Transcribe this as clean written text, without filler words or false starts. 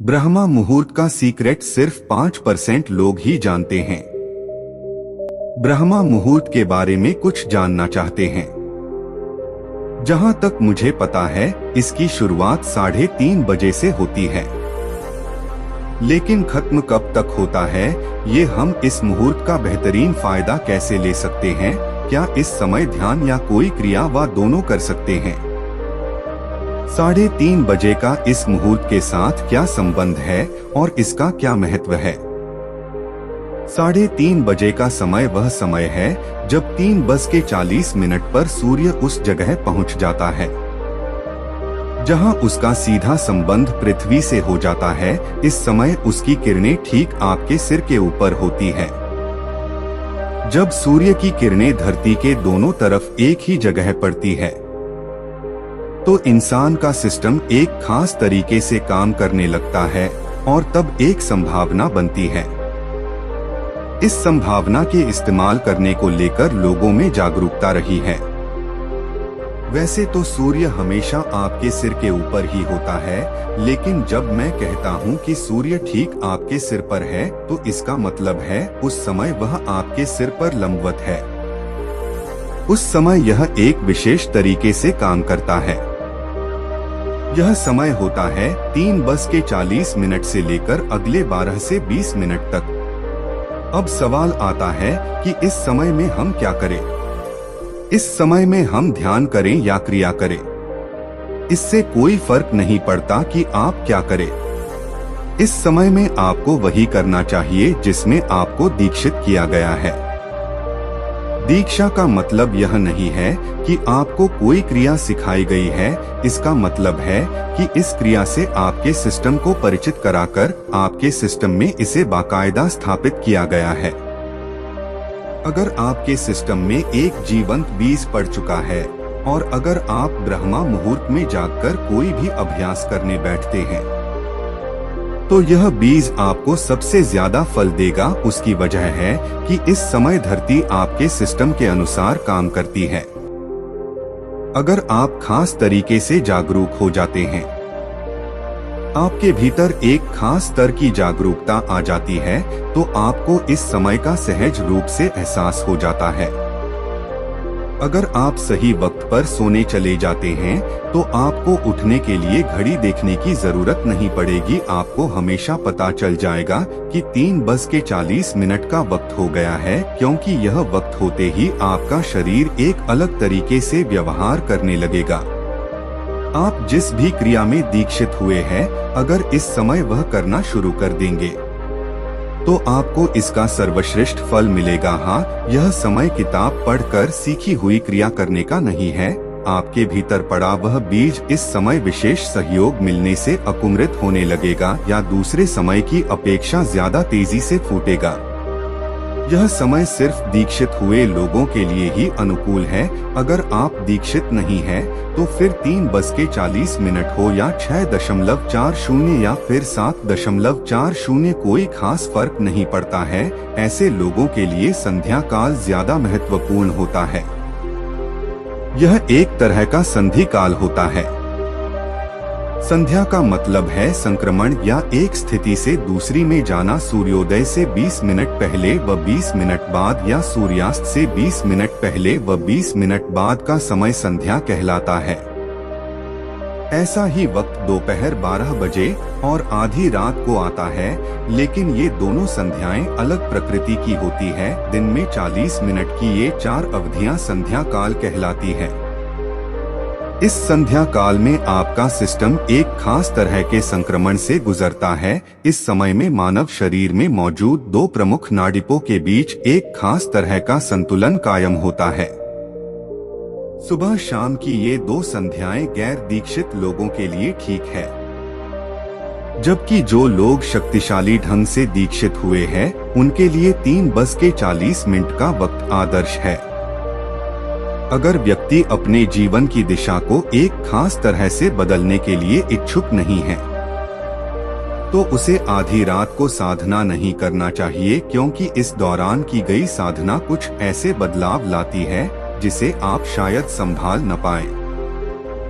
ब्रह्मा मुहूर्त का सीक्रेट सिर्फ 5% लोग ही जानते हैं। ब्रह्मा मुहूर्त के बारे में कुछ जानना चाहते हैं। जहां तक मुझे पता है, इसकी शुरुआत 3:30 बजे से होती है, लेकिन खत्म कब तक होता है, ये हम इस मुहूर्त का बेहतरीन फायदा कैसे ले सकते हैं? क्या इस समय ध्यान या कोई क्रिया व दोनों कर सकते हैं? 3:30 बजे का इस मुहूर्त के साथ क्या संबंध है और इसका क्या महत्व है? 3:30 बजे का समय वह समय है जब 3:40 पर सूर्य उस जगह पहुंच जाता है जहां उसका सीधा संबंध पृथ्वी से हो जाता है। इस समय उसकी किरणें ठीक आपके सिर के ऊपर होती है। जब सूर्य की किरणें धरती के दोनों तरफ एक ही जगह पड़ती है, तो इंसान का सिस्टम एक खास तरीके से काम करने लगता है और तब एक संभावना बनती है। इस संभावना के इस्तेमाल करने को लेकर लोगों में जागरूकता रही है। वैसे तो सूर्य हमेशा आपके सिर के ऊपर ही होता है, लेकिन जब मैं कहता हूँ कि सूर्य ठीक आपके सिर पर है, तो इसका मतलब है उस समय वह आपके सिर पर लंबवत है। उस समय यह एक विशेष तरीके से काम करता है। यह समय होता है 3:40 से लेकर अगले 12 से 20 मिनट तक। अब सवाल आता है कि इस समय में हम क्या करें? इस समय में हम ध्यान करें या क्रिया करें, इससे कोई फर्क नहीं पड़ता कि आप क्या करें। इस समय में आपको वही करना चाहिए जिसमें आपको दीक्षित किया गया है। दीक्षा का मतलब यह नहीं है कि आपको कोई क्रिया सिखाई गई है। इसका मतलब है कि इस क्रिया से आपके सिस्टम को परिचित कराकर आपके सिस्टम में इसे बाकायदा स्थापित किया गया है। अगर आपके सिस्टम में एक जीवंत बीज पड़ चुका है और अगर आप ब्रह्मा मुहूर्त में जागकर कोई भी अभ्यास करने बैठते हैं, तो यह बीज आपको सबसे ज्यादा फल देगा। उसकी वजह है कि इस समय धरती आपके सिस्टम के अनुसार काम करती है। अगर आप खास तरीके से जागरूक हो जाते हैं, आपके भीतर एक खास स्तर की जागरूकता आ जाती है, तो आपको इस समय का सहज रूप से एहसास हो जाता है। अगर आप सही वक्त पर सोने चले जाते हैं, तो आपको उठने के लिए घड़ी देखने की जरूरत नहीं पड़ेगी। आपको हमेशा पता चल जाएगा कि 3:40 का वक्त हो गया है, क्योंकि यह वक्त होते ही आपका शरीर एक अलग तरीके से व्यवहार करने लगेगा। आप जिस भी क्रिया में दीक्षित हुए हैं, अगर इस समय वह करना शुरू कर देंगे, तो आपको इसका सर्वश्रेष्ठ फल मिलेगा। हाँ, यह समय किताब पढ़कर सीखी हुई क्रिया करने का नहीं है। आपके भीतर पड़ा वह बीज इस समय विशेष सहयोग मिलने से अंकुरित होने लगेगा या दूसरे समय की अपेक्षा ज्यादा तेजी से फूटेगा। यह समय सिर्फ दीक्षित हुए लोगों के लिए ही अनुकूल है। अगर आप दीक्षित नहीं हैं, तो फिर 3:40 हो या 6.40 या फिर 7.40, कोई खास फर्क नहीं पड़ता है। ऐसे लोगों के लिए संध्या काल ज्यादा महत्वपूर्ण होता है। यह एक तरह का संधि काल होता है। संध्या का मतलब है संक्रमण या एक स्थिति से दूसरी में जाना। सूर्योदय से 20 मिनट पहले व 20 मिनट बाद या सूर्यास्त से 20 मिनट पहले व 20 मिनट बाद का समय संध्या कहलाता है। ऐसा ही वक्त दोपहर 12 बजे और आधी रात को आता है, लेकिन ये दोनों संध्याएं अलग प्रकृति की होती है। दिन में 40 मिनट की ये 4 अवधियां संध्या काल कहलाती है। इस संध्या काल में आपका सिस्टम एक खास तरह के संक्रमण से गुजरता है। इस समय में मानव शरीर में मौजूद 2 प्रमुख नाड़ियों के बीच एक खास तरह का संतुलन कायम होता है। सुबह शाम की ये 2 संध्याएं गैर दीक्षित लोगों के लिए ठीक है, जबकि जो लोग शक्तिशाली ढंग से दीक्षित हुए हैं, उनके लिए 3:40 का वक्त आदर्श है। अगर व्यक्ति अपने जीवन की दिशा को एक खास तरह से बदलने के लिए इच्छुक नहीं है, तो उसे आधी रात को साधना नहीं करना चाहिए, क्योंकि इस दौरान की गई साधना कुछ ऐसे बदलाव लाती है जिसे आप शायद संभाल न पाएं।